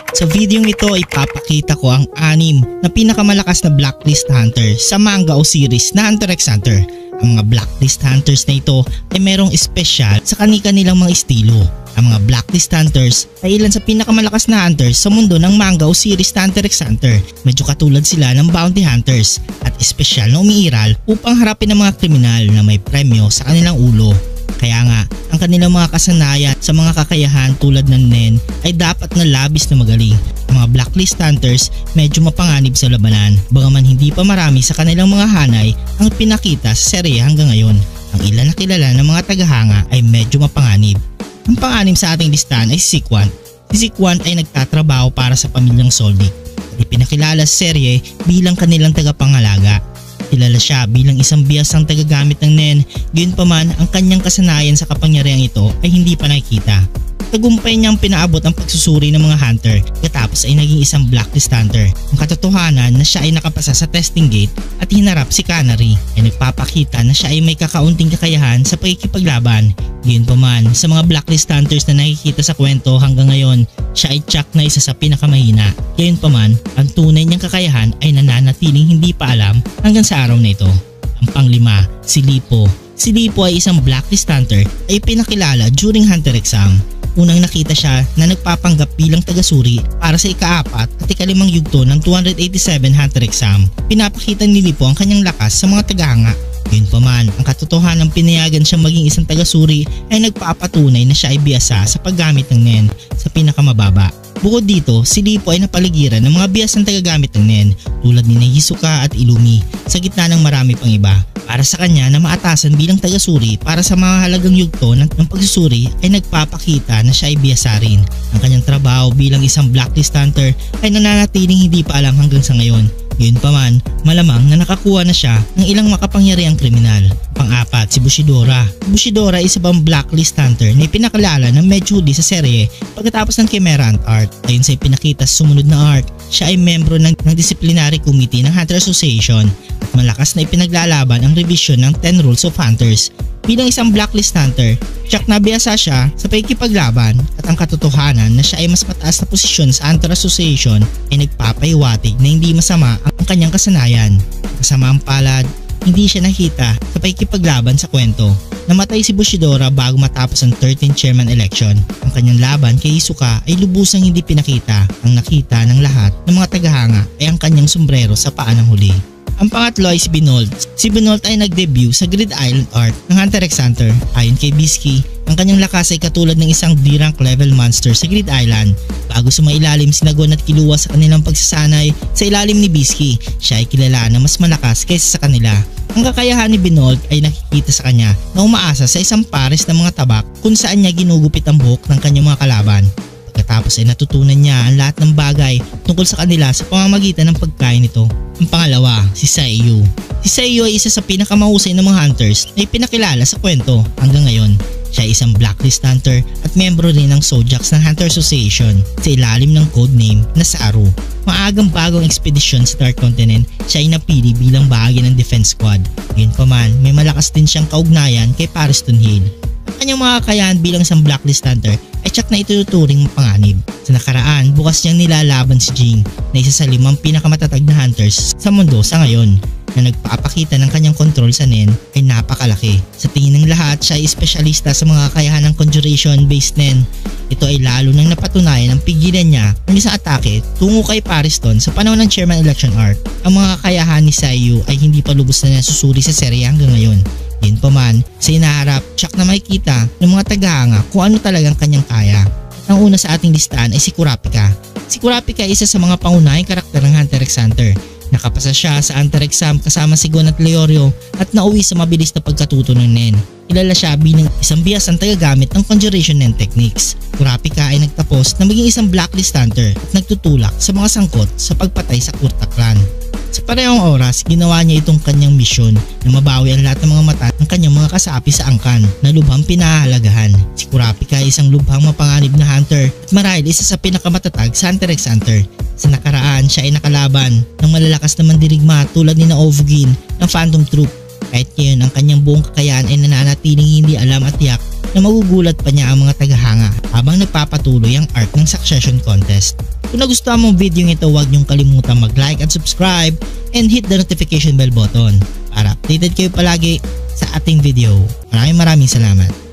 Sa video ito ay papakita ko ang 6 na pinakamalakas na blacklist hunter sa manga o series na Hunter x Hunter. Ang mga blacklist hunters na ito ay merong espesyal sa kani-kanilang mga estilo. Ang mga blacklist hunters ay ilan sa pinakamalakas na hunters sa mundo ng manga o series na Hunter x Hunter. Medyo katulad sila ng bounty hunters at espesyal na umiiral upang harapin ang mga kriminal na may premyo sa kanilang ulo. Kaya nga, ang kanilang mga kasanayan sa mga kakayahan tulad ng Nen ay dapat na labis na magaling. Ang mga blacklist hunters medyo mapanganib sa labanan, bagaman hindi pa marami sa kanilang mga hanay ang pinakita sa serye hanggang ngayon. Ang ilan na kilala ng mga tagahanga ay medyo mapanganib. Ang pang-anim sa ating listahan ay si Sequant. Si Sequant ay nagtatrabaho para sa pamilyang Soldic at ipinakilala sa serye bilang kanilang tagapangalaga. Kilala siya bilang isang biyasang tagagamit ng Nen, gayunpaman ang kanyang kasanayan sa kapangyarihang ito ay hindi pa nakikita. Tagumpay niyang pinaabot ang pagsusuri ng mga hunter katapos ay naging isang blacklist hunter. Ang katotohanan na siya ay nakapasa sa testing gate at hinarap si Canary ay nagpapakita na siya ay may kakaunting kakayahan sa pagkikipaglaban. Gayunpaman sa mga blacklist hunters na nakikita sa kwento hanggang ngayon, siya ay tsak na isa sa pinakamahina. Gayunpaman, ang tunay niyang kakayahan ay nananatiling hindi pa alam hanggang sa araw na ito. Ang panglima, si Lipo. Si Lipo ay isang blacklist hunter ay pinakilala during Hunter exam. Unang nakita siya na nagpapanggap bilang tagasuri para sa ika-4 at ika-5 yugto ng 287 Hunter exam. Pinapakita ni Lipo ang kanyang lakas sa mga tagahanga. Gayunpaman, ang katotohanan pinayagan siyang maging isang tagasuri ay nagpapatunay na siya ay biyasa sa paggamit ng Nen sa pinakamababa. Bukod dito, si Lipo ay napaligiran ng mga biyasang tagagamit ng Nen tulad ni Hisoka at Illumi sa gitna ng marami pang iba. Para sa kanya na maatasan bilang tagasuri para sa mga halagang yugto ng pagsusuri ay nagpapakita na siya ay biyasa rin. Ang kanyang trabaho bilang isang blacklist hunter ay nananatiling hindi pa alam hanggang sa ngayon. Gayunpaman, malamang na nakakuha na siya ng ilang makapangyarihang kriminal. Pang-4, si Bushidora. Bushidora ay isa pang blacklist hunter na ipinakalala ng medyo huli sa serye pagkatapos ng Chimera Ant Arc. Ayon sa ipinakita sa sumunod na arc, siya ay membro ng disciplinary committee ng Hunter Association at malakas na ipinaglalaban ang revision ng 10 Rules of Hunters. Bilang isang blacklist hunter, tsak na biyasa siya sa pagkikipaglaban at ang katotohanan na siya ay mas mataas na posisyon sa Hunter Association ay nagpapahiwatig na hindi masama ang kanyang kasanayan. Kasamaang palad, hindi siya nakita sa pagkikipaglaban sa kwento. Namatay si Bushidora bago matapos ang 13th chairman election. Ang kanyang laban kay Hisoka ay lubusang hindi pinakita. Ang nakita ng lahat ng mga tagahanga ay ang kanyang sombrero sa paa ng huli. Ang pangatlo ay si Binold. Si Binold ay nag-debut sa Grid Island Arc ng Hunter x Hunter. Ayon kay Bisky, ang kanyang lakas ay katulad ng isang D-rank level monster sa Grid Island. Bago sumailalim si Nagon at Killua sa kanilang pagsasanay sa ilalim ni Bisky, siya ay kilala na mas malakas kaysa sa kanila. Ang kakayahan ni Binold ay nakikita sa kanya na umaasa sa isang pares ng mga tabak kung saan niya ginugupit ang buhok ng kanyang mga kalaban. Pagkatapos ay natutunan niya ang lahat ng bagay tungkol sa kanila sa pamamagitan ng pagkain nito. Ang pangalawa, si Seiyu. Si Seiyu ay isa sa pinakamahusay ng mga hunters na ipinakilala sa kwento hanggang ngayon. Siya ay isang blacklist hunter at membro rin ng Zodiacs ng Hunter Association sa ilalim ng codename na Saru. Maagang bagong ekspedisyon sa Dark Continent, siya ay napili bilang bahagi ng Defense Squad. Gayunpaman, may malakas din siyang kaugnayan kay Pariston Hill. Ang kanyang mga kakayahan bilang isang blacklist hunter ay tsak na ituturing mapanganib. Sa nakaraan, bukas niyang nilalaban si Jing na isa sa 5 pinakamatatag na hunters sa mundo sa ngayon. Na nagpapakita ng kanyang kontrol sa Nen ay napakalaki. Sa tingin ng lahat, siya ay espesyalista sa mga kakayahan ng conjuration-based Nen. Ito ay lalo nang napatunayan ang pigilan niya ng isang atake tungo kay Pariston sa panahon ng Chairman Election Arc. Ang mga kakayahan ni Seiyu ay hindi pa lubos na nasusuri sa serye hanggang ngayon. Gayunpaman, sa inaharap, tsak na makikita ng mga tagahanga kung ano talagang kanyang kaya. At ang una sa ating listahan ay si Kurapika. Si Kurapika ay isa sa mga pangunahing karakter ng Hunter x Hunter. Nakapasa siya sa Hunter exam kasama si Gon at Leorio at nauwi sa mabilis na pagkatuto ng Nen. Kilala siya bilang isang biyasang tagagamit ng conjuration Nen techniques. Kurapika ay nagtapos na maging isang blacklist hunter at nagtutulak sa mga sangkot sa pagpatay sa Kurta clan. Sa parehong oras, ginawa niya itong kanyang misyon na mabawi ang lahat ng mga mata ng kanyang mga kasapi sa angkan na lubhang pinahahalagahan. Si Kurapika ay isang lubhang mapanganib na hunter at marahil isa sa pinakamatatag sa Hunter x Hunter. Sa nakaraan, siya ay nakalaban ng malalakas na mandirigma tulad ni Ovugin ng Phantom Troop. Kahit ngayon ang kanyang buong kakayahan ay nananatiling hindi alam at tiyak na magugulat pa niya ang mga tagahanga habang nagpapatuloy ang arc ng Succession Contest. Kung nagustuhan mo ang video ito, huwag niyong kalimutang mag-like at subscribe and hit the notification bell button para updated kayo palagi sa ating video. Maraming salamat.